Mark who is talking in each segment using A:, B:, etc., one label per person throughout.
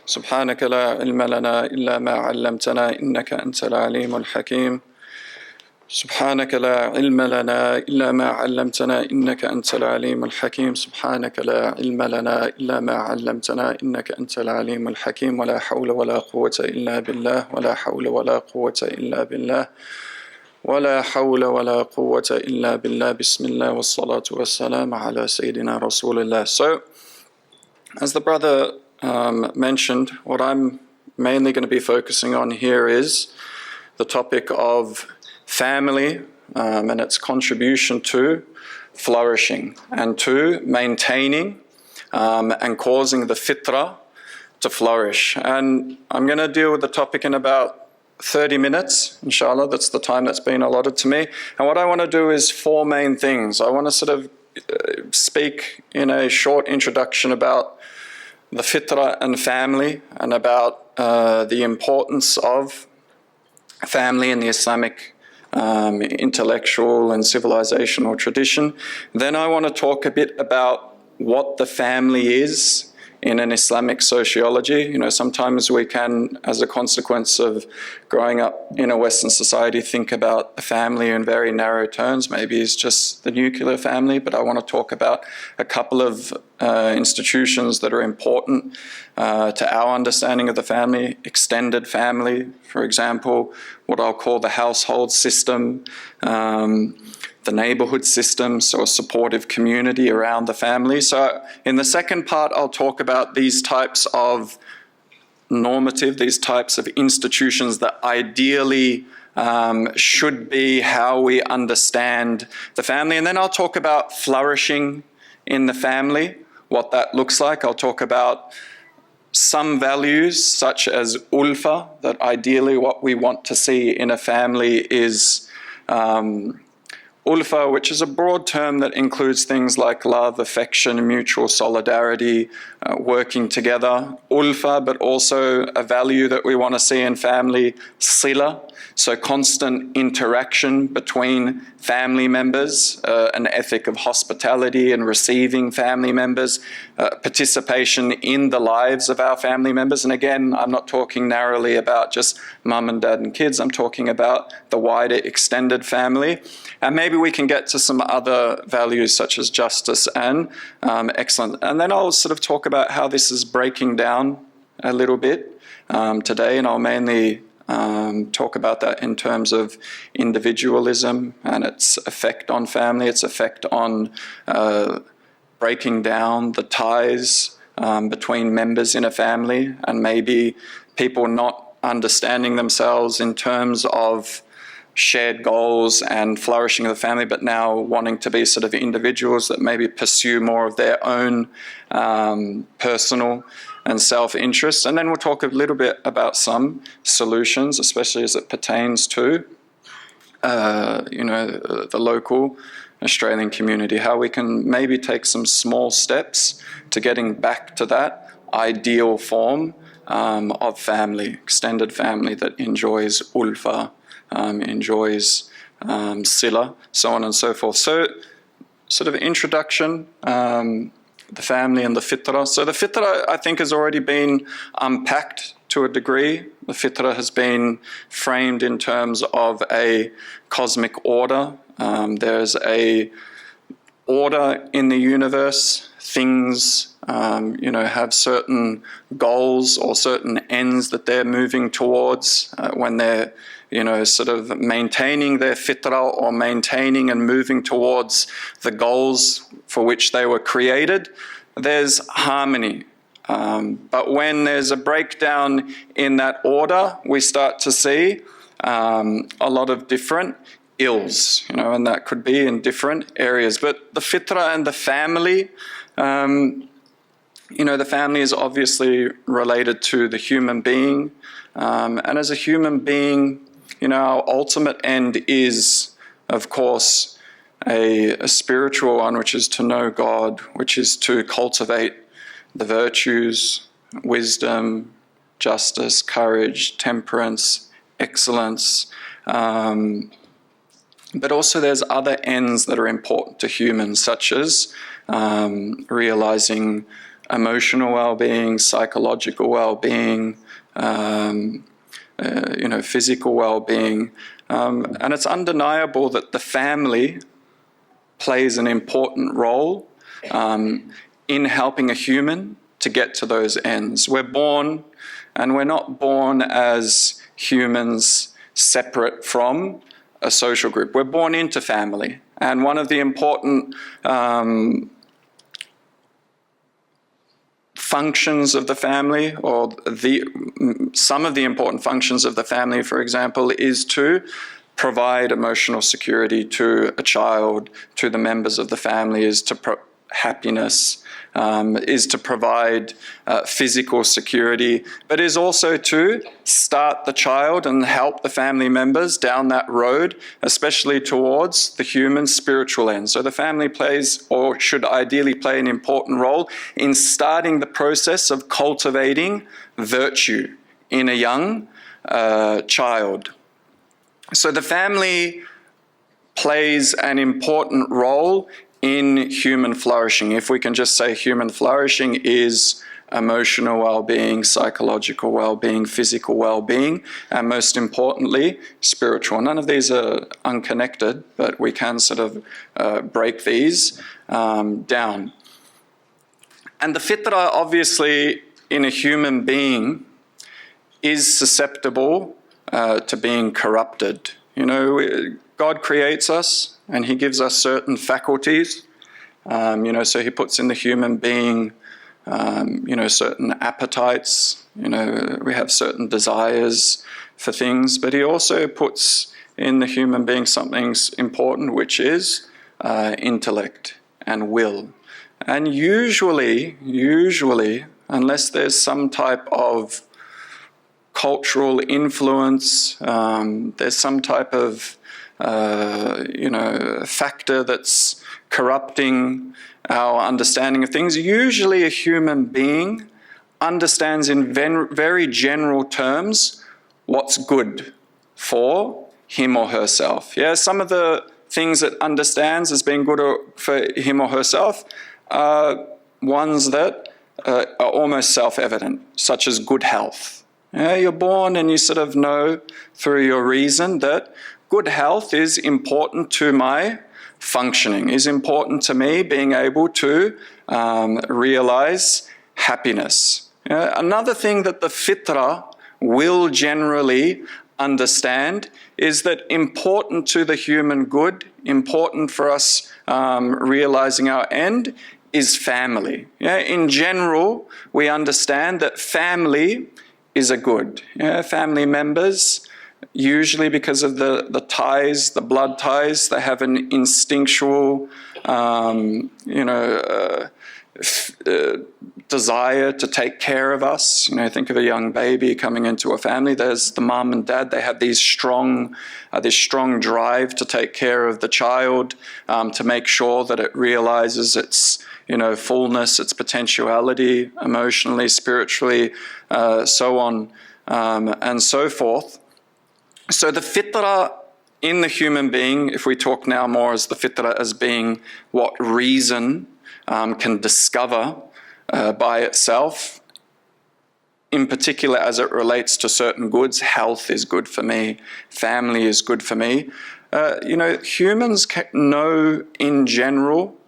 A: سبحانك لا علم لنا إلا ما علمتنا إنك أنت العليم الحكيم. سبحانك لا علم لنا إلا ما علمتنا إنك أنت العليم الحكيم. سبحانك لا علم لنا إلا ما علمتنا إنك أنت العليم الحكيم. ولا حول ولا قوة إلا بالله. ولا حول ولا قوة إلا بالله. ولا حول ولا قوة إلا بالله. بسم الله والصلاة والسلام على سيدنا رسول الله. So, as the brother mentioned, what I'm mainly going to be focusing on here is the topic of family and its contribution to flourishing and to maintaining and causing the fitrah to flourish. And I'm going to deal with the topic in about 30 minutes, inshallah. That's the time that's been allotted to me. And what I want to do is four main things. I want to sort of speak in a short introduction about the fitrah and family, and about the importance of family in the Islamic intellectual and civilizational tradition. Then I want to talk a bit about what the family is in an Islamic sociology. You know, sometimes we can, as a consequence of growing up in a Western society, think about the family in very narrow terms. Maybe it's just the nuclear family, but I want to talk about a couple of institutions that are important to our understanding of the family. Extended family, for example, what I'll call the household system, the neighborhood system, so a supportive community around the family. So in the second part, I'll talk about these types of normative, these types of institutions that ideally should be how we understand the family. And then I'll talk about flourishing in the family, what that looks like. I'll talk about some values such as ulfa, that ideally what we want to see in a family is ulfa, which is a broad term that includes things like love, affection, mutual solidarity, working together. Ulfa, but also a value that we want to see in family, sila, so constant interaction between family members, an ethic of hospitality and receiving family members, participation in the lives of our family members. And again, I'm not talking narrowly about just mum and dad and kids. I'm talking about the wider extended family. And maybe we can get to some other values such as justice and excellence. And then I'll sort of talk about how this is breaking down a little bit today, and I'll mainly talk about that in terms of individualism and its effect on family, its effect on breaking down the ties between members in a family, and maybe people not understanding themselves in terms of shared goals and flourishing of the family, but now wanting to be sort of individuals that maybe pursue more of their own personal and self-interest. And then we'll talk a little bit about some solutions, especially as it pertains to the local Australian community, how we can maybe take some small steps to getting back to that ideal form of family, extended family that enjoys ulfa, enjoys sila, so on and so forth. So, sort of introduction, the family and the fitrah. So the fitrah, I think, has already been unpacked to a degree. The fitrah has been framed in terms of a cosmic order. There's a order in the universe. Things, have certain goals or certain ends that they're moving towards when they're sort of maintaining their fitrah or maintaining and moving towards the goals for which they were created. There's harmony. But when there's a breakdown in that order, we start to see a lot of different ills, and that could be in different areas. But the fitrah and the family, the family is obviously related to the human being. And as a human being, our ultimate end is, of course, a spiritual one, which is to know God, which is to cultivate the virtues, wisdom, justice, courage, temperance, excellence. But also there's other ends that are important to humans, such as realizing emotional well-being, psychological well-being, physical well-being. And it's undeniable that the family plays an important role in helping a human to get to those ends. We're born, and we're not born as humans separate from a social group. We're born into family. And one of the important functions of the family, or some of the important functions of the family, for example, is to provide emotional security to a child, to the members of the family, is to happiness, is to provide physical security, but is also to start the child and help the family members down that road, especially towards the human spiritual end. So the family plays, or should ideally play, an important role in starting the process of cultivating virtue in a young child. So the family plays an important role in human flourishing. If we can just say human flourishing is emotional well-being, psychological well-being, physical well-being, and most importantly, spiritual. None of these are unconnected, but we can sort of break these down. And the fitrah, obviously, in a human being is susceptible to being corrupted. You know, God creates us and he gives us certain faculties. So he puts in the human being, certain appetites. We have certain desires for things, but he also puts in the human being something important, which is intellect and will. And usually, unless there's some type of cultural influence, there's some type of factor that's corrupting our understanding of things. Usually a human being understands in very general terms what's good for him or herself. Yeah, some of the things that understands as being good for him or herself are ones that are almost self-evident, such as good health. Yeah, you're born and you sort of know through your reason that good health is important to my functioning, is important to me being able to realize happiness. Another thing that the fitrah will generally understand is that important to the human good, important for us realizing our end, is family. In general, we understand that family is a good. Family members, usually because of the ties, the blood ties, they have an instinctual, desire to take care of us. Think of a young baby coming into a family. There's the mum and dad. They have this strong drive to take care of the child, to make sure that it realizes its fullness, its potentiality, emotionally, spiritually, so on and so forth. So the fitrah in the human being, if we talk now more as the fitrah as being what reason can discover by itself, in particular as it relates to certain goods, health is good for me, family is good for me. Humans know in general,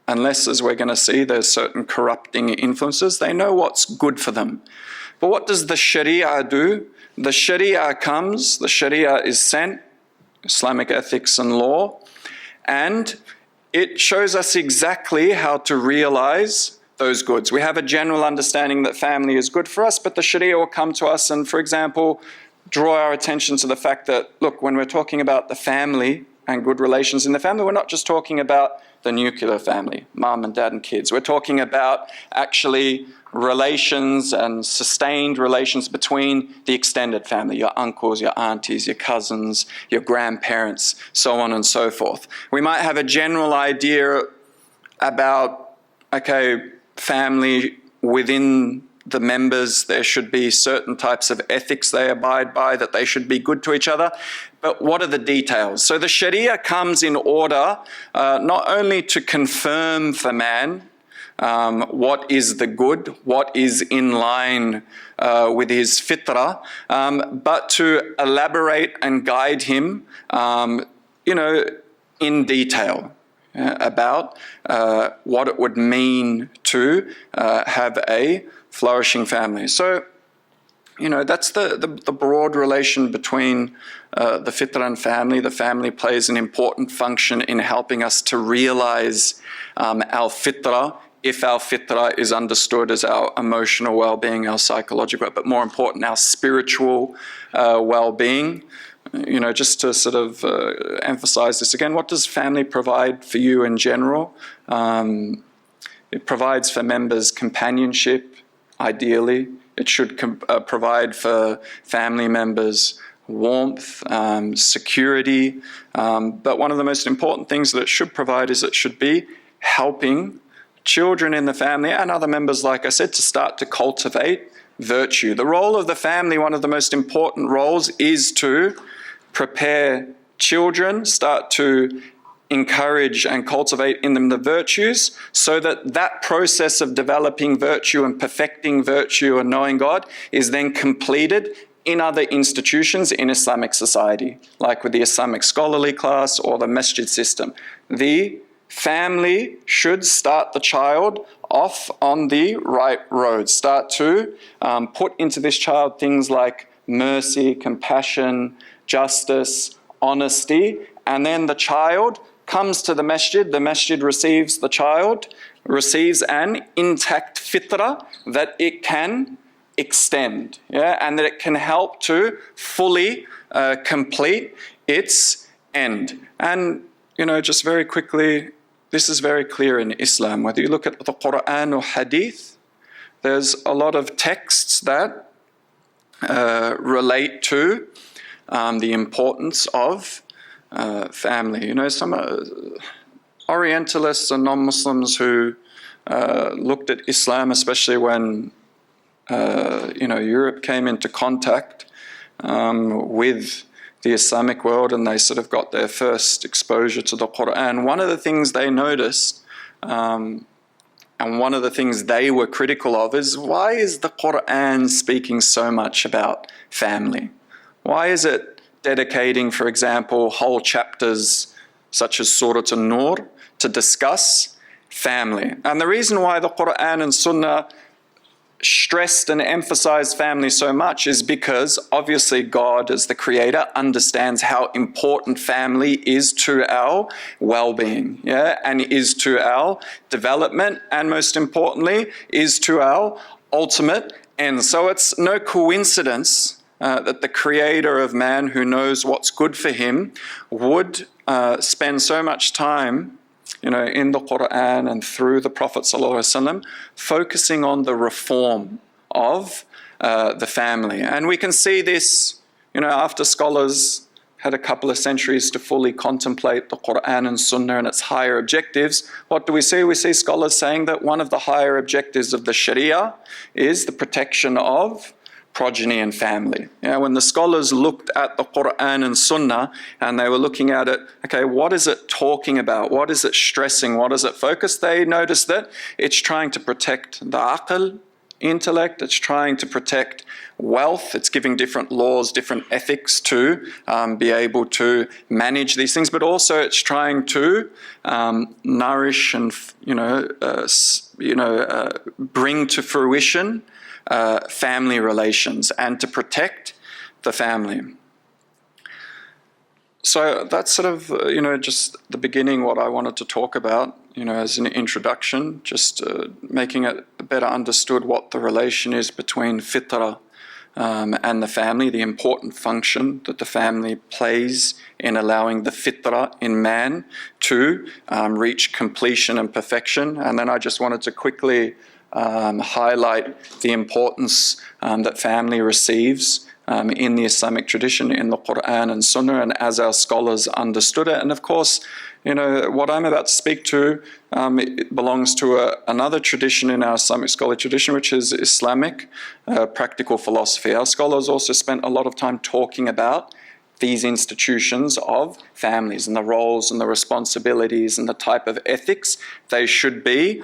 A: unless, as we're going to see, there's certain corrupting influences, they know what's good for them. But what does the Sharia do? The Sharia comes, the Sharia is sent, Islamic ethics and law, and it shows us exactly how to realize those goods. We have a general understanding that family is good for us, but the Sharia will come to us and, for example, draw our attention to the fact that, look, when we're talking about the family and good relations in the family, we're not just talking about the nuclear family, mum and dad and kids. We're talking about actually relations and sustained relations between the extended family, your uncles, your aunties, your cousins, your grandparents, so on and so forth. We might have a general idea about, family within the members, there should be certain types of ethics they abide by, that they should be good to each other. But what are the details? So the Sharia comes in order not only to confirm for man what is the good, what is in line with his fitrah, but to elaborate and guide him, in detail about what it would mean to have a flourishing family. So, that's the broad relation between the fitrah and family. The family plays an important function in helping us to realize our fitrah, if our fitrah is understood as our emotional well-being, our psychological, but more important, our spiritual well-being. Just to sort of emphasize this again, what does family provide for you in general? It provides for members companionship, ideally. It should provide for family members warmth, security. But one of the most important things that it should provide is it should be helping children in the family and other members, like I said, to start to cultivate virtue. The role of the family, one of the most important roles, is to prepare children, start to encourage and cultivate in them the virtues, so that that process of developing virtue and perfecting virtue and knowing God is then completed in other institutions in Islamic society, like with the Islamic scholarly class or the masjid system. The family should start the child off on the right road, start to put into this child things like mercy, compassion, justice, honesty, and then the child comes to the masjid receives the child, receives an intact fitrah that it can extend, and that it can help to fully complete its end. And, just very quickly, this is very clear in Islam. Whether you look at the Quran or Hadith, there's a lot of texts that relate to the importance of family. Some Orientalists and non-Muslims who looked at Islam, especially when Europe came into contact with the Islamic world, and they sort of got their first exposure to the Quran. One of the things they noticed, and one of the things they were critical of, is why is the Quran speaking so much about family? Why is it dedicating, for example, whole chapters such as Surah An-Nur to discuss family? And the reason why the Quran and Sunnah stressed and emphasized family so much is because obviously God, as the creator, understands how important family is to our well-being, and is to our development, and most importantly, is to our ultimate end. So it's no coincidence that the creator of man, who knows what's good for him, would spend so much time in the Quran and through the Prophet ﷺ, focusing on the reform of the family. And we can see this, after scholars had a couple of centuries to fully contemplate the Quran and Sunnah and its higher objectives. What do we see? We see scholars saying that one of the higher objectives of the Sharia is the protection of progeny and family. When the scholars looked at the Quran and Sunnah and they were looking at it, okay, what is it talking about? What is it stressing? What does it focus? They noticed that it's trying to protect the aql, intellect. It's trying to protect wealth. It's giving different laws, different ethics to be able to manage these things, but also it's trying to nourish and bring to fruition family relations and to protect the family. So that's sort of, just the beginning, what I wanted to talk about, as an introduction, just making it better understood what the relation is between fitrah and the family, the important function that the family plays in allowing the fitrah in man to reach completion and perfection. And then I just wanted to quickly highlight the importance that family receives in the Islamic tradition, in the Quran and Sunnah, and as our scholars understood it. And of course, what I'm about to speak to, it belongs to another tradition in our Islamic scholarly tradition, which is Islamic practical philosophy. Our scholars also spent a lot of time talking about these institutions of families and the roles and the responsibilities and the type of ethics they should be,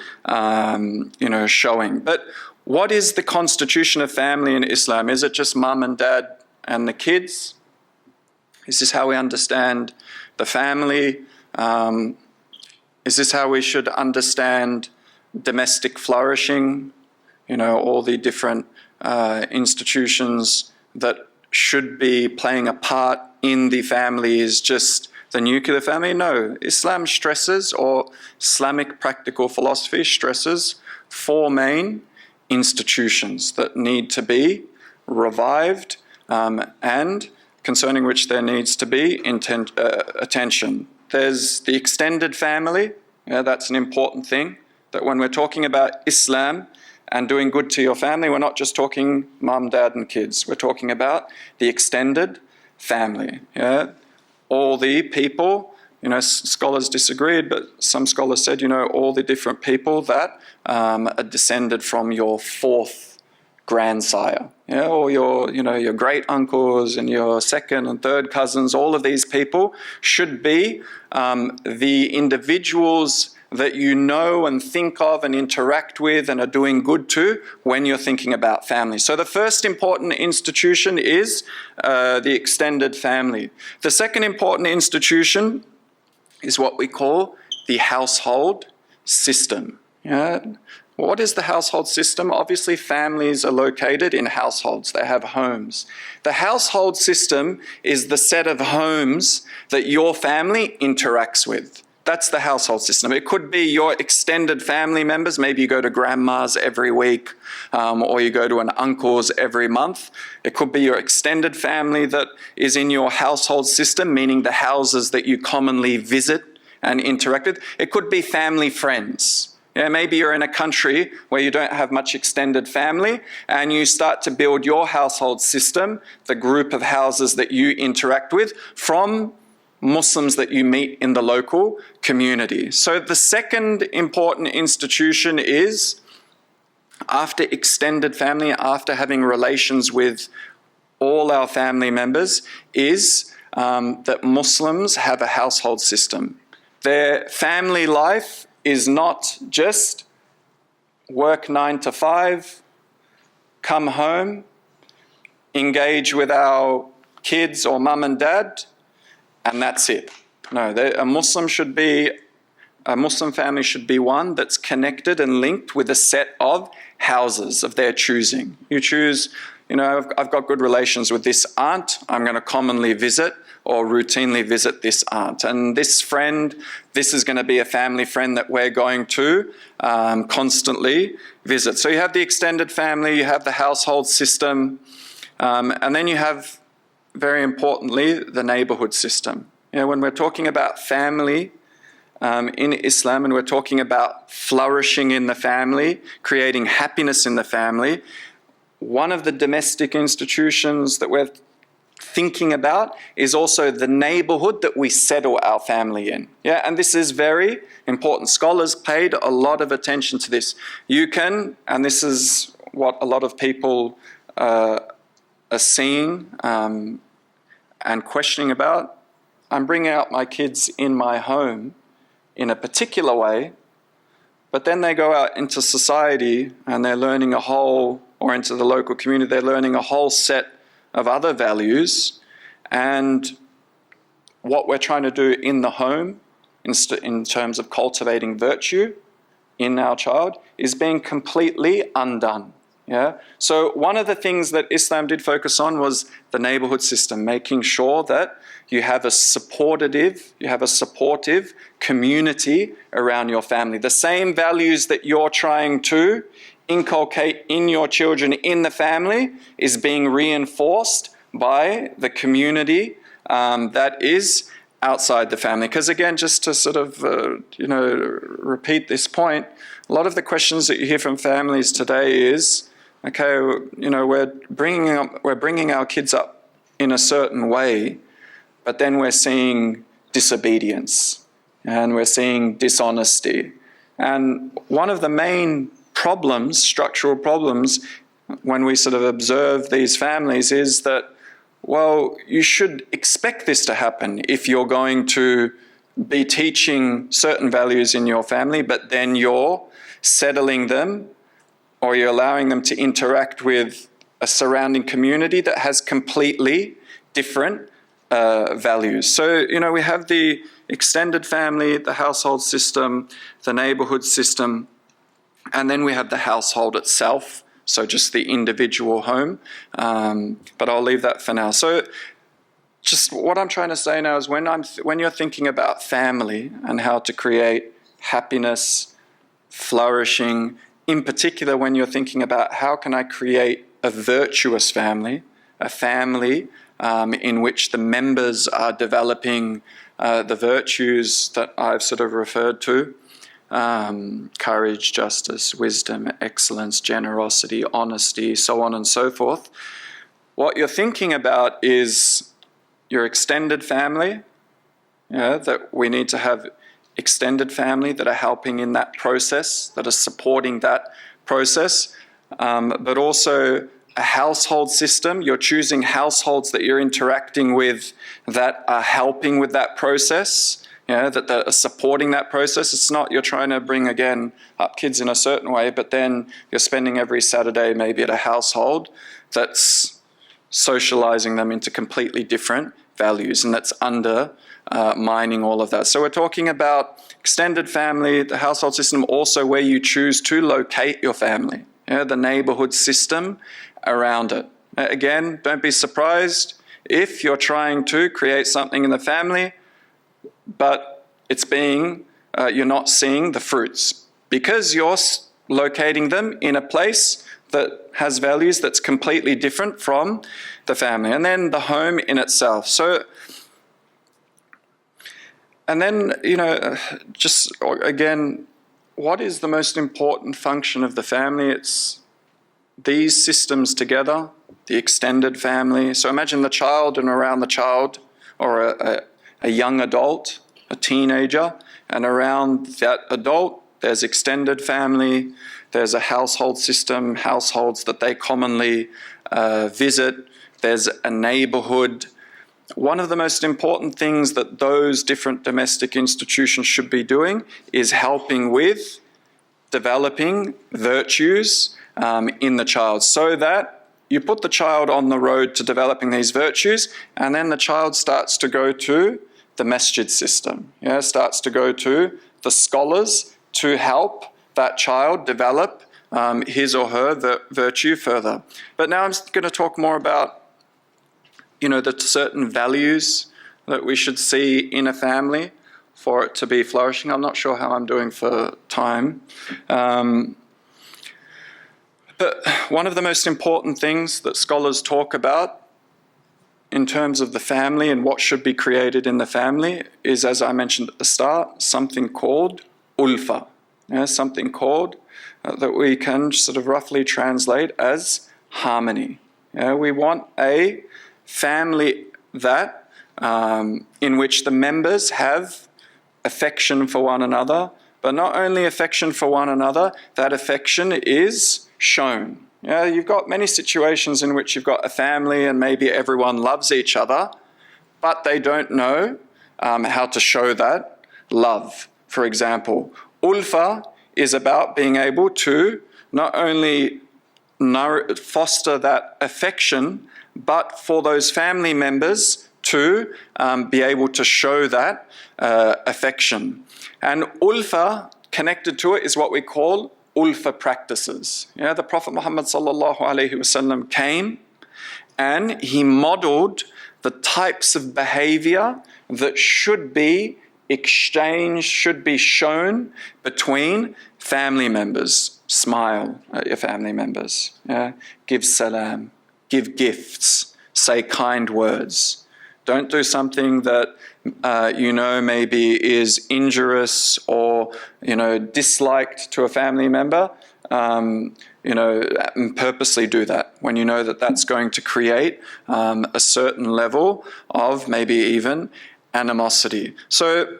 A: showing. But what is the constitution of family in Islam? Is it just mum and dad and the kids? Is this how we understand the family? Is this how we should understand domestic flourishing? All the different institutions that should be playing a part in the family is just the nuclear family? No, Islam stresses, or Islamic practical philosophy stresses, 4 main institutions that need to be revived and concerning which there needs to be attention. There's the extended family. That's an important thing, that when we're talking about Islam and doing good to your family, we're not just talking mum, dad and kids. We're talking about the extended family. All the people, scholars disagreed, but some scholars said, all the different people that are descended from your 4th grandsire, or your great uncles and your 2nd and 3rd cousins. All of these people should be the individuals that you know and think of and interact with and are doing good to when you're thinking about family. So the first important institution is the extended family. The second important institution is what we call the household system. What is the household system? Obviously, families are located in households. They have homes. The household system is the set of homes that your family interacts with. That's the household system. It could be your extended family members. Maybe you go to grandma's every week, or you go to an uncle's every month. It could be your extended family that is in your household system, meaning the houses that you commonly visit and interact with. It could be family friends. Maybe you're in a country where you don't have much extended family, and you start to build your household system, the group of houses that you interact with, from Muslims that you meet in the local community. So the second important institution is, after extended family, after having relations with all our family members, is that Muslims have a household system. Their family life is not just work 9 to 5, come home, engage with our kids or mum and dad, and that's it. No, a Muslim family should be one that's connected and linked with a set of houses of their choosing. You choose, I've got good relations with this aunt, I'm going to commonly visit or routinely visit this aunt. And this friend, this is going to be a family friend that we're going to constantly visit. So you have the extended family, you have the household system, and then you have, very importantly, the neighborhood system. When we're talking about family in Islam, and we're talking about flourishing in the family, creating happiness in the family, one of the domestic institutions that we're thinking about is also the neighborhood that we settle our family in. And this is very important. Scholars paid a lot of attention to this. You can, and this is what a lot of people are seeing and questioning about, I'm bringing out my kids in my home in a particular way, but then they go out into society and they're learning or into the local community, they're learning a whole set of other values, and what we're trying to do in the home in terms of cultivating virtue in our child is being completely undone. So one of the things that Islam did focus on was the neighborhood system, making sure that you have a supportive community around your family. The same values that you're trying to inculcate in your children in the family is being reinforced by the community that is outside the family. Because again, just to sort of repeat this point, a lot of the questions that you hear from families today is, okay, we're bringing our kids up in a certain way, but then we're seeing disobedience and we're seeing dishonesty. And one of the main structural problems, when we sort of observe these families, is that well, you should expect this to happen if you're going to be teaching certain values in your family, but then you're settling them or you're allowing them to interact with a surrounding community that has completely different values. So, we have the extended family, the household system, the neighborhood system, and then we have the household itself, so just the individual home. But I'll leave that for now. So just what I'm trying to say now is when you're thinking about family and how to create happiness, flourishing, in particular when you're thinking about how can I create a virtuous family, a family in which the members are developing the virtues that I've sort of referred to, courage, justice, wisdom, excellence, generosity, honesty, so on and so forth. What you're thinking about is your extended family, that we need to have extended family that are helping in that process, that are supporting that process, but also a household system. You're choosing households that you're interacting with that are helping with that process, that are supporting that process. It's not you're trying to bring, again, up kids in a certain way, but then you're spending every Saturday maybe at a household that's socializing them into completely different values, and that's undermining all of that. So we're talking about extended family, the household system, also where you choose to locate your family, the neighborhood system around it. Again, don't be surprised if you're trying to create something in the family, but you're not seeing the fruits because you're locating them in a place that has values that's completely different from the family. And then the home in itself. So, and then, just again, what is the most important function of the family? It's these systems together, the extended family. So imagine the child, and around the child, or a young adult, a teenager, and around that adult, there's extended family, there's a household system, households that they commonly visit, there's a neighborhood. One of the most important things that those different domestic institutions should be doing is helping with developing virtues in the child, so that you put the child on the road to developing these virtues, and then the child starts to go to the masjid system, starts to go to the scholars to help that child develop his or her virtue further. But now I'm going to talk more about, the certain values that we should see in a family for it to be flourishing. I'm not sure how I'm doing for time. But one of the most important things that scholars talk about in terms of the family and what should be created in the family is, as I mentioned at the start, something called ulfa. Something called that we can sort of roughly translate as harmony. We want a family that in which the members have affection for one another, but not only affection for one another, that affection is shown. You've got many situations in which you've got a family and maybe everyone loves each other, but they don't know how to show that love. For example, ulfa is about being able to not only foster that affection, but for those family members to be able to show that affection. And ulfa, connected to it, is what we call ulfa practices. The Prophet Muhammad sallallahu alaihi wasallam came and he modeled the types of behavior that should be exchanged, should be shown between family members. Smile at your family members. Give salam. Give gifts. Say kind words. Don't do something that maybe is injurious or disliked to a family member. Purposely do that when you know that that's going to create a certain level of maybe even animosity. So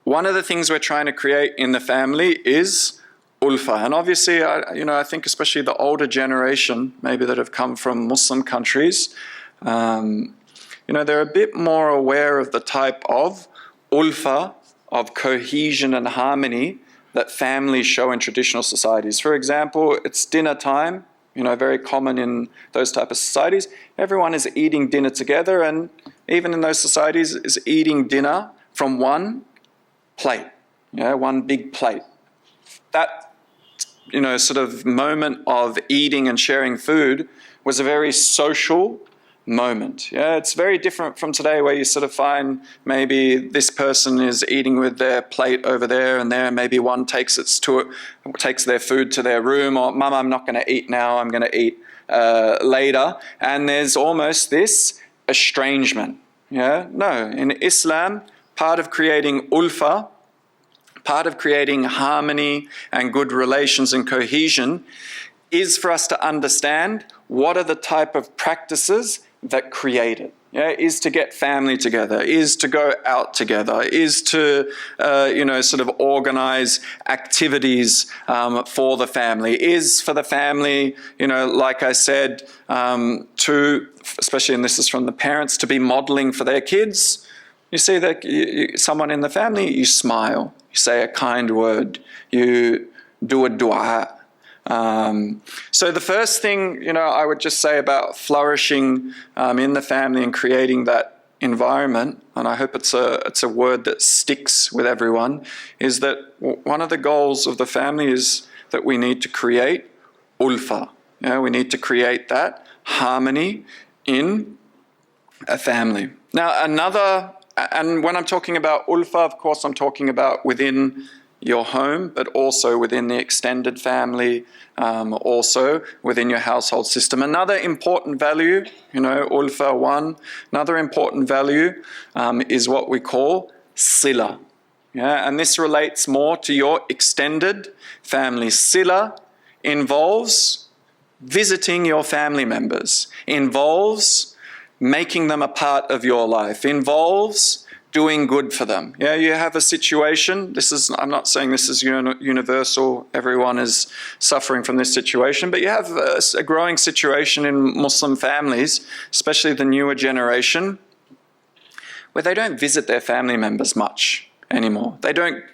A: one of the things we're trying to create in the family is ulfa. And obviously, I think especially the older generation, maybe that have come from Muslim countries, They're a bit more aware of the type of ulfa, of cohesion and harmony that families show in traditional societies. For example, it's dinner time, very common in those type of societies. Everyone is eating dinner together, and even in those societies is eating dinner from one plate, one big plate. That, sort of moment of eating and sharing food was a very social moment. It's very different from today, where you sort of find maybe this person is eating with their plate over there and there, and maybe one takes their food to their room, or Mum, I'm not going to eat now, I'm going to eat later. And there's almost this estrangement. No, in Islam, part of creating ulfa, part of creating harmony and good relations and cohesion is for us to understand what are the type of practices that create it. Is to get family together, is to go out together, is to, sort of organize activities for the family, is for the family, like I said, to, especially, and this is from the parents, to be modeling for their kids. You see that someone in the family, you smile, you say a kind word, you do a dua. So the first thing, I would just say about flourishing in the family and creating that environment, and I hope it's a word that sticks with everyone, is that one of the goals of the family is that we need to create ulfa. We need to create that harmony in a family. Now, and when I'm talking about ulfa, of course, I'm talking about within your home, but also within the extended family, also within your household system. Another important value, ulfa one, another important value is what we call sila. And this relates more to your extended family. Sila involves visiting your family members, involves making them a part of your life, involves doing good for them. You have a situation, I'm not saying this is universal, everyone is suffering from this situation, but you have a growing situation in Muslim families, especially the newer generation, where they don't visit their family members much anymore. They don't,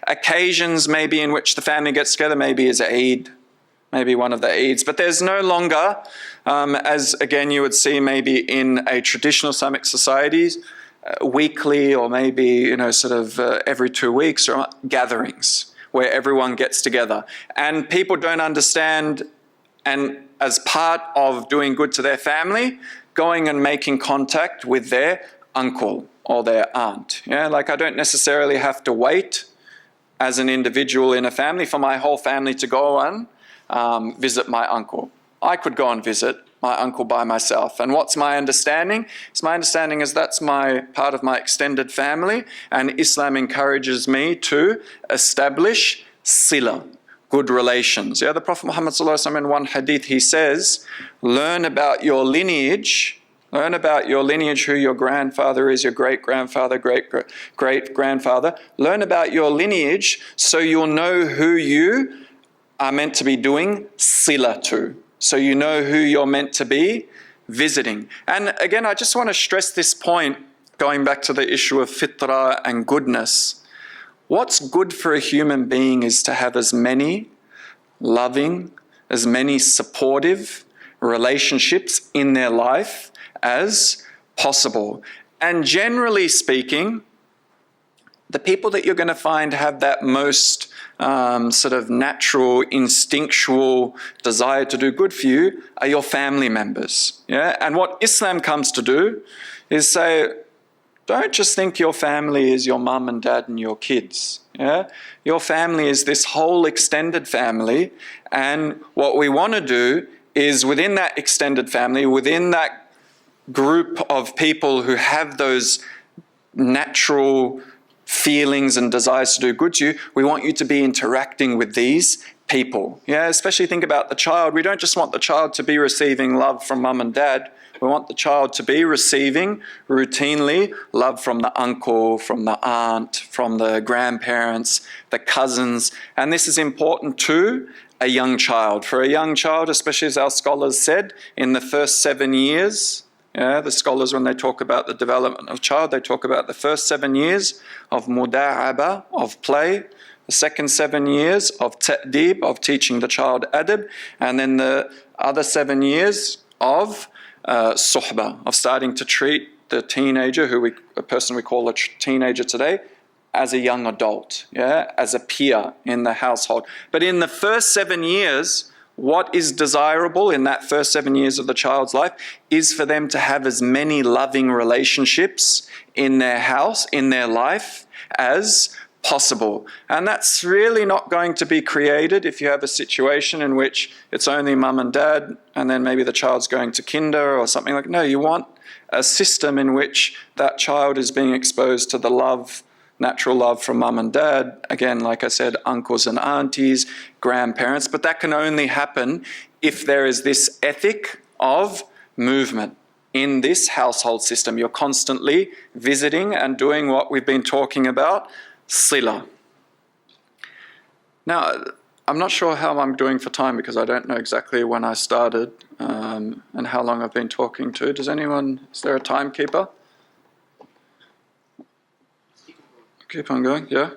A: occasions maybe in which the family gets together, maybe is Eid, maybe one of the Eids, but there's no longer, as again you would see maybe in a traditional Islamic societies, weekly or maybe, every 2 weeks, or gatherings where everyone gets together. And people don't understand, and as part of doing good to their family, going and making contact with their uncle or their aunt. Like I don't necessarily have to wait as an individual in a family for my whole family to go and visit my uncle. I could go and visit my uncle by myself. And what's my understanding? My understanding is that's part of my extended family, and Islam encourages me to establish sila, good relations. The Prophet Muhammad in one hadith, he says, learn about your lineage, who your grandfather is, your great-grandfather, great-grandfather. Learn about your lineage so you'll know who you are meant to be doing sila to. So you know who you're meant to be visiting. And again, I just want to stress this point, going back to the issue of fitrah and goodness. What's good for a human being is to have as many loving, as many supportive relationships in their life as possible. And generally speaking, the people that you're going to find have that most sort of natural, instinctual desire to do good for you are your family members. And what Islam comes to do is say, don't just think your family is your mum and dad and your kids. Your family is this whole extended family, and what we want to do is within that extended family, within that group of people who have those natural feelings and desires to do good to you, we want you to be interacting with these people. Especially think about the child. We don't just want the child to be receiving love from mum and dad. We want the child to be receiving routinely love from the uncle, from the aunt, from the grandparents, the cousins. And this is important to a young child. For a young child, especially as our scholars said, in the first 7 years Yeah, the scholars, when they talk about the development of a child, they talk about the first 7 years of muda'aba, of play, the second 7 years of ta'deeb, of teaching the child adab, and then the other 7 years of suhbah, of starting to treat the teenager, a person we call a teenager today, as a young adult, yeah, as a peer in the household. But in the first 7 years, what is desirable in that first 7 years of the child's life is for them to have as many loving relationships in their house, in their life, as possible. And that's really not going to be created if you have a situation in which it's only mum and dad, and then maybe the child's going to kinder or something like that. No, you want a system in which that child is being exposed to the love, natural love from mum and dad, again, like I said, uncles and aunties, grandparents, but that can only happen if there is this ethic of movement in this household system. You're constantly visiting and doing what we've been talking about, sila. Now, I'm not sure how I'm doing for time because I don't know exactly when I started and how long I've been talking to. Is there a timekeeper? Keep on going, yeah?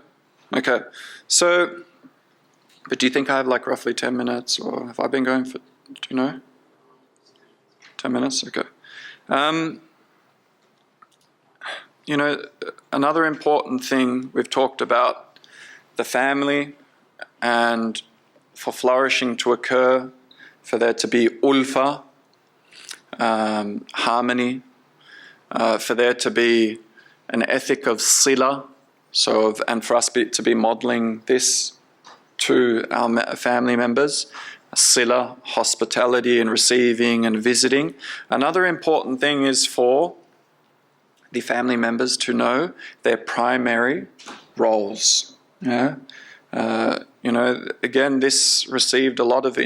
A: Okay. So, but do you think I have like roughly 10 minutes, or have I been going for, do you know? 10 minutes? Okay. You know, another important thing we've talked about, the family, and for flourishing to occur, for there to be ulfa, harmony, for there to be an ethic of sila, and for us to be modeling this to our family members, sila, hospitality and receiving and visiting. Another important thing is for the family members to know their primary roles. Yeah? You know, again, this received a lot of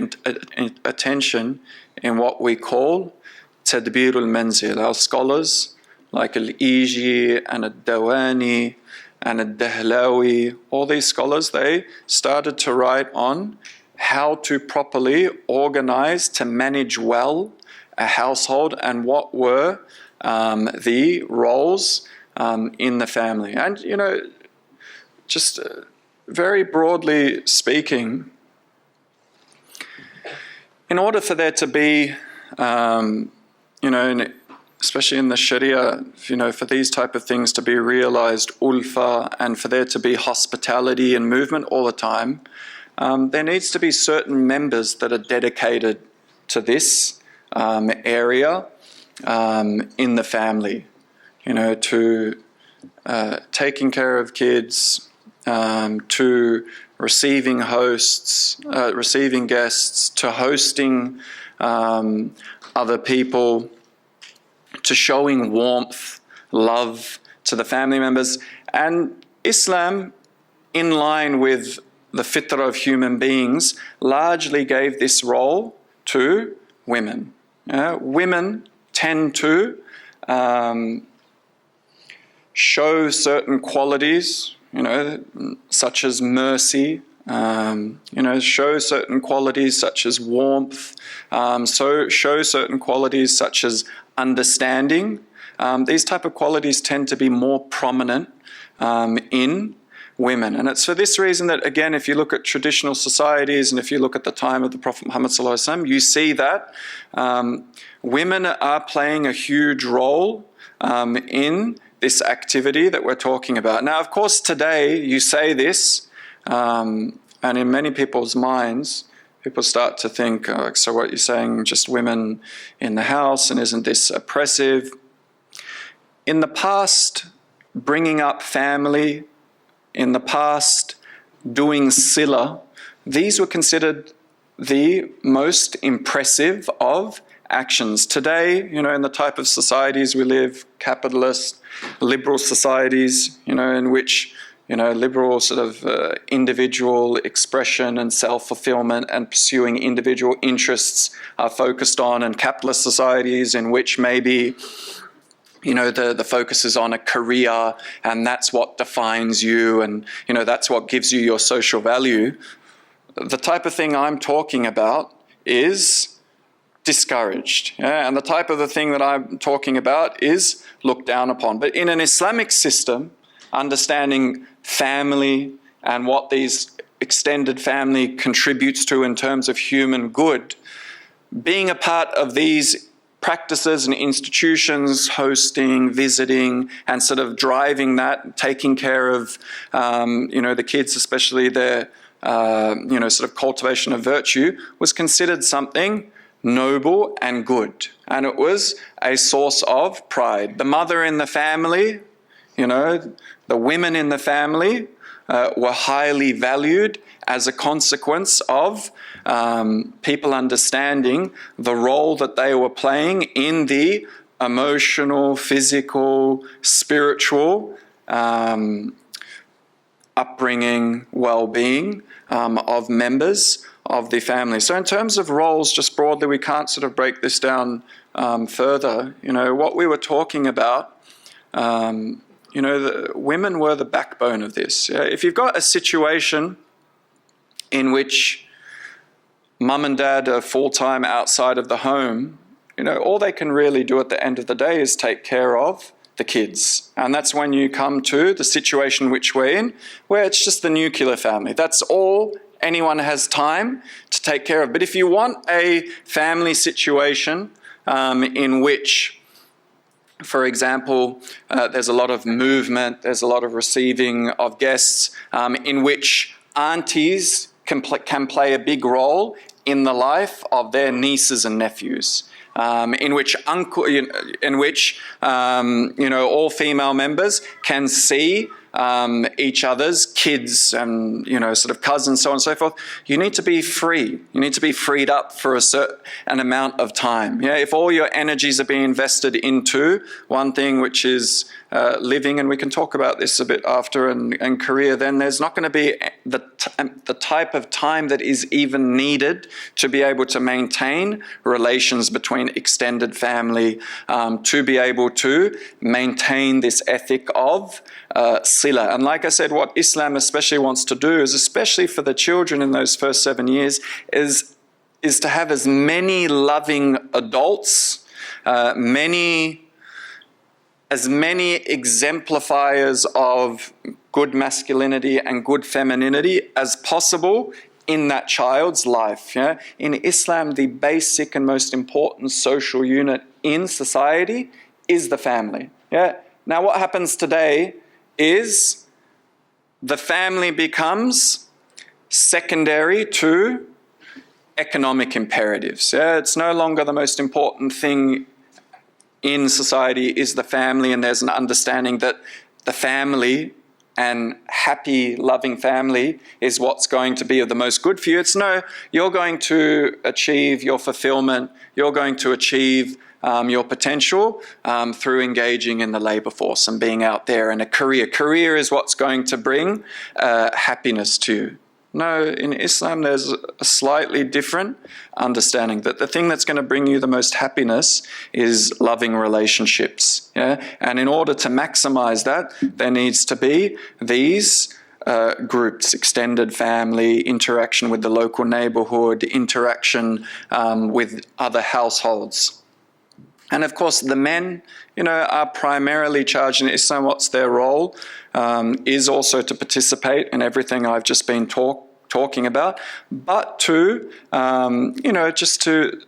A: attention in what we call tadbir al-manzil. Our scholars like al-Iji and al-Dawani and al-Dahlawi, all these scholars, they started to write on how to properly organize, to manage well a household, and what were the roles in the family. And, you know, just very broadly speaking, in order for there to be, you know, especially in the Sharia, you know, for these type of things to be realized, ulfa, and for there to be hospitality and movement all the time, there needs to be certain members that are dedicated to this area in the family, you know, to taking care of kids, to receiving hosts, receiving guests, to hosting other people, to showing warmth, love to the family members. And Islam, in line with the fitrah of human beings, largely gave this role to women. Women tend to show certain qualities, you know, such as mercy, you know, show certain qualities such as warmth, show certain qualities such as understanding. These type of qualities tend to be more prominent in women. And it's for this reason that, again, if you look at traditional societies and if you look at the time of the Prophet Muhammad ﷺ, you see that women are playing a huge role in this activity that we're talking about. Now, of course, today you say this, and in many people's minds, people start to think, oh, so what you're saying, just women in the house, and isn't this oppressive? In the past, bringing up family, in the past, doing sila, these were considered the most impressive of actions. Today, you know, in the type of societies we live, capitalist, liberal societies, you know, in which, you know, liberal sort of individual expression and self-fulfillment and pursuing individual interests are focused on, and capitalist societies in which maybe, you know, the focus is on a career and that's what defines you, and, you know, that's what gives you your social value. The type of thing I'm talking about is discouraged. Yeah? And the type of the thing that I'm talking about is looked down upon. But in an Islamic system, understanding family and what these extended family contributes to in terms of human good, being a part of these practices and institutions, hosting, visiting, and sort of driving that, taking care of, the kids, especially their, sort of cultivation of virtue, was considered something noble and good. And it was a source of pride. The mother in the family, the women in the family were highly valued as a consequence of people understanding the role that they were playing in the emotional, physical, spiritual upbringing, well-being of members of the family. So in terms of roles, just broadly, we can't sort of break this down further. What we were talking about, the women were the backbone of this. If you've got a situation in which mum and dad are full-time outside of the home, all they can really do at the end of the day is take care of the kids. And that's when you come to the situation which we're in, where it's just the nuclear family. That's all anyone has time to take care of. But if you want a family situation in which, for example, there's a lot of movement, there's a lot of receiving of guests, in which aunties can play a big role in the life of their nieces and nephews, in which all female members can see each other's kids and, sort of cousins, so on and so forth. You need to be free. You need to be freed up for a certain amount of time. If all your energies are being invested into one thing, which is living, and we can talk about this a bit after, and career, then there's not going to be the type of time that is even needed to be able to maintain relations between extended family, to be able to maintain this ethic of sila. And like I said, what Islam especially wants to do is, especially for the children in those first 7 years, is to have as many loving adults, as many exemplifiers of good masculinity and good femininity as possible in that child's life. In Islam, the basic and most important social unit in society is the family. Now, what happens today is the family becomes secondary to economic imperatives. It's no longer the most important thing in society is the family, and there's an understanding that the family and happy, loving family is what's going to be of the most good for you. It's no, you're going to achieve your fulfillment, you're going to achieve your potential through engaging in the labor force and being out there, and a career. Career is what's going to bring happiness to you. No, in Islam there's a slightly different understanding that the thing that's going to bring you the most happiness is loving relationships. And in order to maximize that, there needs to be these groups, extended family, interaction with the local neighborhood, interaction with other households. And of course, the men, are primarily charged in Islam. What's their role? Is also to participate in everything I've just been talking about, but to, just to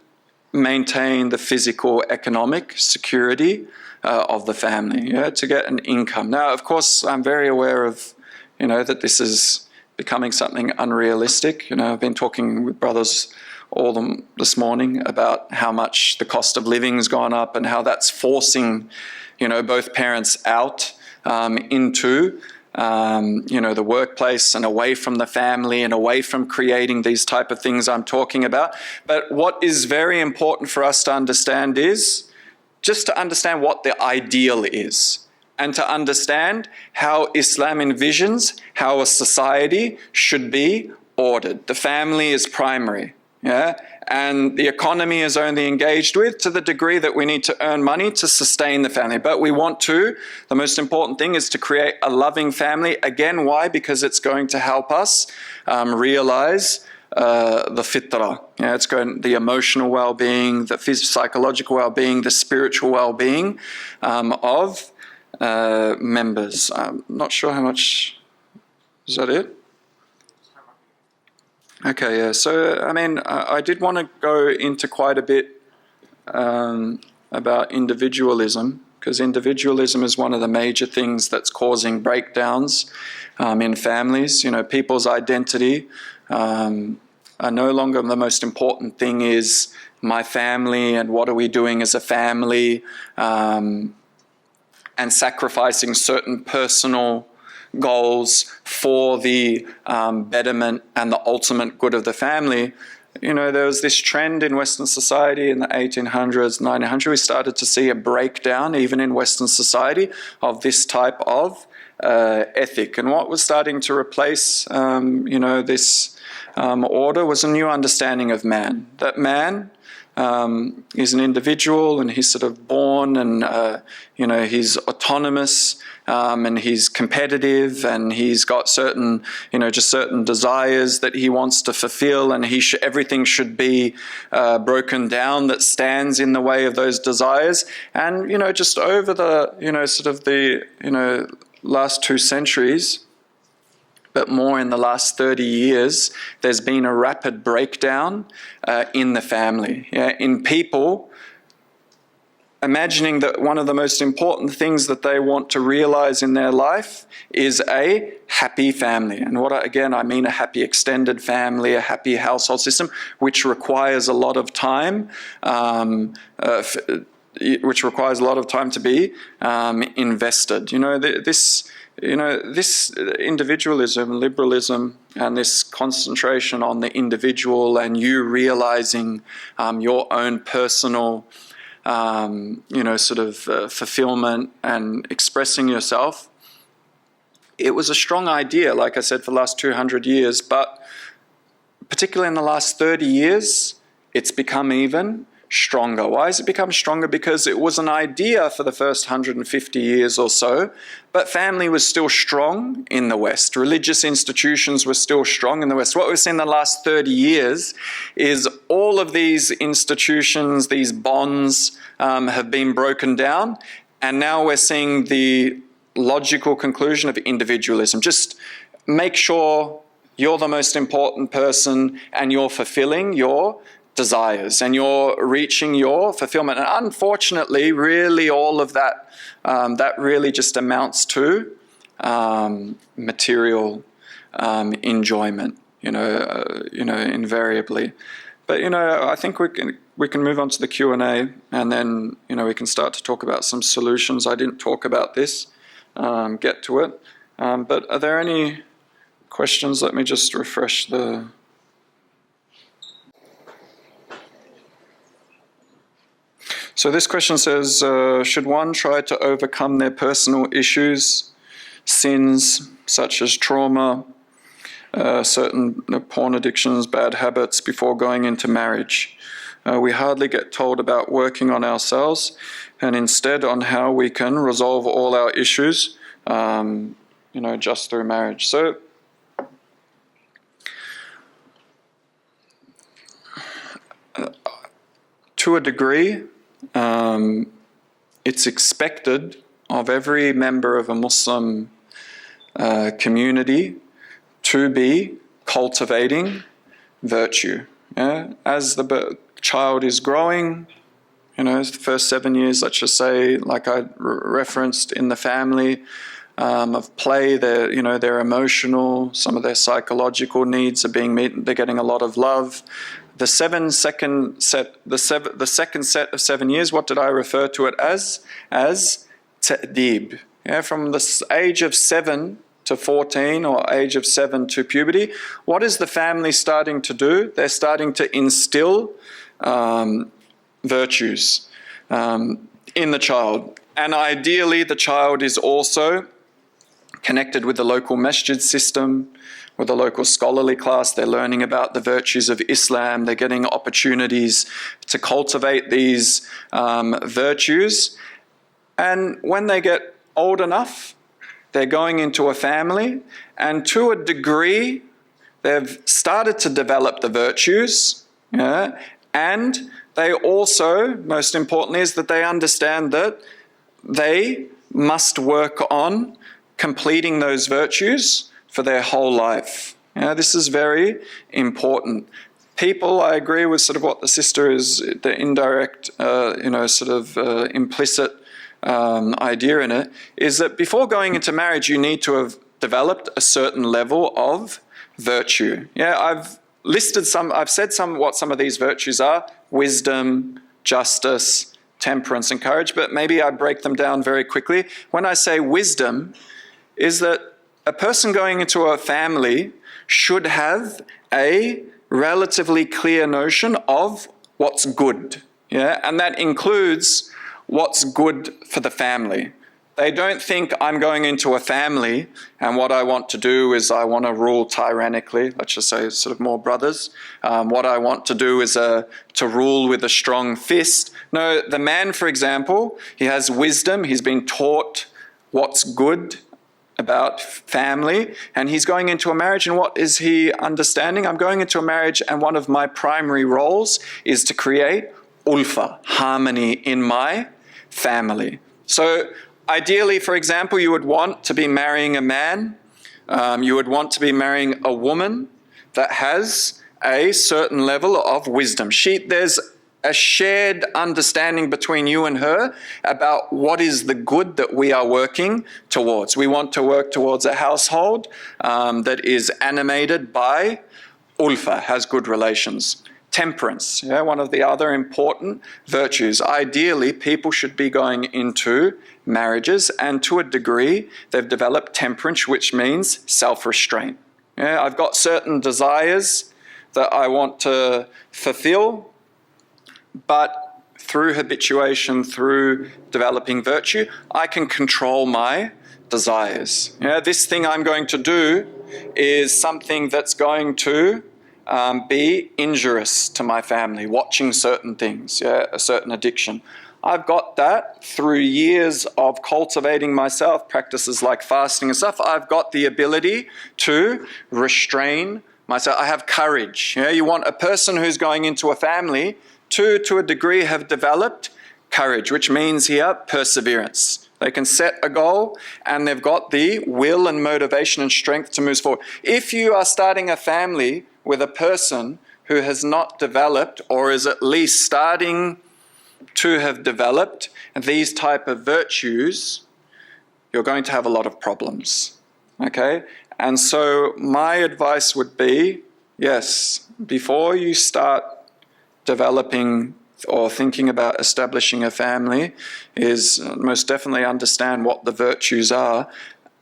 A: maintain the physical, economic security of the family, to get an income. Now, of course, I'm very aware of, that this is becoming something unrealistic. I've been talking with brothers this morning about how much the cost of living has gone up and how that's forcing, both parents out into, the workplace and away from the family and away from creating these type of things I'm talking about. But what is very important for us to understand is just to understand what the ideal is, and to understand how Islam envisions how a society should be ordered. The family is primary. And the economy is only engaged with to the degree that we need to earn money to sustain the family. But we want to, the most important thing is to create a loving family. Again, why? Because it's going to help us realize the fitrah. Yeah, it's going the emotional well-being, the psychological well-being, the spiritual well-being of members. I'm not sure how much. Is that it? Okay, yeah. So, I mean, I did want to go into quite a bit about individualism, because individualism is one of the major things that's causing breakdowns in families. You know, people's identity are no longer the most important thing is my family and what are we doing as a family, and sacrificing certain personal goals for the betterment and the ultimate good of the family. You know, there was this trend in Western society in the 1800s, 1900s. We started to see a breakdown, even in Western society, of this type of ethic. And what was starting to replace, you know, this order was a new understanding of man. That man is an individual, and he's sort of born, and you know, he's autonomous, and he's competitive, and he's got certain, you know, just certain desires that he wants to fulfill, and everything should be broken down that stands in the way of those desires. And you know, just over the, you know, sort of the, you know, last 2 centuries, but more in the last 30 years, there's been a rapid breakdown in the family. Yeah? In people imagining that one of the most important things that they want to realize in their life is a happy family. And again, I mean a happy extended family, a happy household system, which requires a lot of time, to be invested. You know, this individualism, liberalism, and this concentration on the individual and you realizing your own personal, you know, sort of fulfillment and expressing yourself. It was a strong idea, like I said, for the last 200 years, but particularly in the last 30 years, it's become even stronger. Why has it become stronger? Because it was an idea for the first 150 years or so, but family was still strong in the West. Religious institutions were still strong in the West. What we've seen in the last 30 years is all of these institutions, these bonds have been broken down, and now we're seeing the logical conclusion of individualism. Just make sure you're the most important person and you're fulfilling your desires and you're reaching your fulfillment. And unfortunately, really all of that, that really just amounts to material enjoyment, invariably. But, I think we can move on to the Q&A, and then, we can start to talk about some solutions. I didn't talk about this, get to it. But are there any questions? Let me just refresh the... So this question says, should one try to overcome their personal issues, sins such as trauma, certain porn addictions, bad habits before going into marriage? We hardly get told about working on ourselves, and instead on how we can resolve all our issues, just through marriage. So to a degree, it's expected of every member of a Muslim community to be cultivating virtue. Yeah? As the child is growing, the first 7 years, let's just say, like I referenced, in the family of play, they're emotional, some of their psychological needs are being met, they're getting a lot of love. The second set of 7 years, what did I refer to it as? As ta'deeb. Yeah, from the age of 7 to 14, or age of 7 to puberty, what is the family starting to do? They're starting to instill virtues in the child. And ideally, the child is also connected with the local masjid system, with the local scholarly class. They're learning about the virtues of Islam. They're getting opportunities to cultivate these virtues. And when they get old enough, they're going into a family. And to a degree, they've started to develop the virtues, yeah, and they also, most importantly, is that they understand that they must work on completing those virtues for their whole life. Yeah, this is very important. People, I agree with sort of what the sister is, the indirect, implicit idea in it, is that before going into marriage, you need to have developed a certain level of virtue. Yeah, I've said what some of these virtues are: wisdom, justice, temperance, and courage, but maybe I break them down very quickly. When I say wisdom, is that a person going into a family should have a relatively clear notion of what's good, yeah, and that includes what's good for the family. They don't think I'm going into a family and what I want to do is I want to rule tyrannically, let's just say sort of more brothers. What I want to do is to rule with a strong fist. No, the man, for example, he has wisdom, he's been taught what's good about family, and he's going into a marriage, and what is he understanding? I'm going into a marriage and one of my primary roles is to create ulfa, harmony in my family. So ideally, for example, you would want to be marrying a man, you would want to be marrying a woman that has a certain level of wisdom. There's a shared understanding between you and her about what is the good that we are working towards. We want to work towards a household that is animated by ulfa, has good relations. Temperance, yeah, one of the other important virtues. Ideally, people should be going into marriages, and to a degree, they've developed temperance, which means self-restraint. Yeah, I've got certain desires that I want to fulfill, but through habituation, through developing virtue, I can control my desires. Yeah, this thing I'm going to do is something that's going to be injurious to my family, watching certain things, yeah, a certain addiction. I've got that through years of cultivating myself, practices like fasting and stuff. I've got the ability to restrain myself. I have courage. Yeah, you want a person who's going into a family to a degree have developed courage, which means here perseverance. They can set a goal and they've got the will and motivation and strength to move forward. If you are starting a family with a person who has not developed, or is at least starting to have developed these type of virtues, you're going to have a lot of problems, okay? And so my advice would be, yes, before you start developing or thinking about establishing a family, is most definitely understand what the virtues are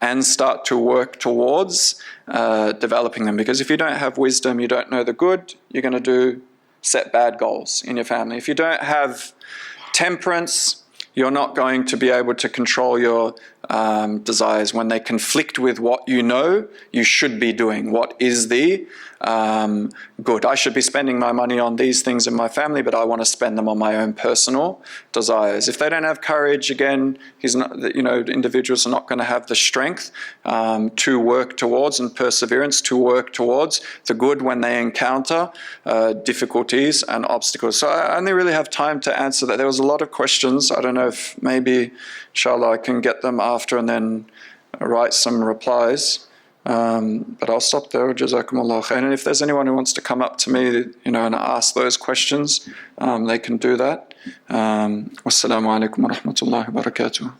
A: and start to work towards developing them. Because if you don't have wisdom, you don't know the good, you're going to set bad goals in your family. If you don't have temperance, you're not going to be able to control your desires when they conflict with what you know you should be doing. What is the good? I should be spending my money on these things in my family, but I want to spend them on my own personal desires. If they don't have courage, again, individuals are not going to have the strength to work towards, and perseverance to work towards the good when they encounter difficulties and obstacles. So I only really have time to answer that. There was a lot of questions. I don't know if maybe, inshallah, I can get them after and then write some replies. But I'll stop there. Jazakumullah khair. And if there's anyone who wants to come up to me, and ask those questions, they can do that. Wassalamu alaikum wa rahmatullahi wa barakatuh.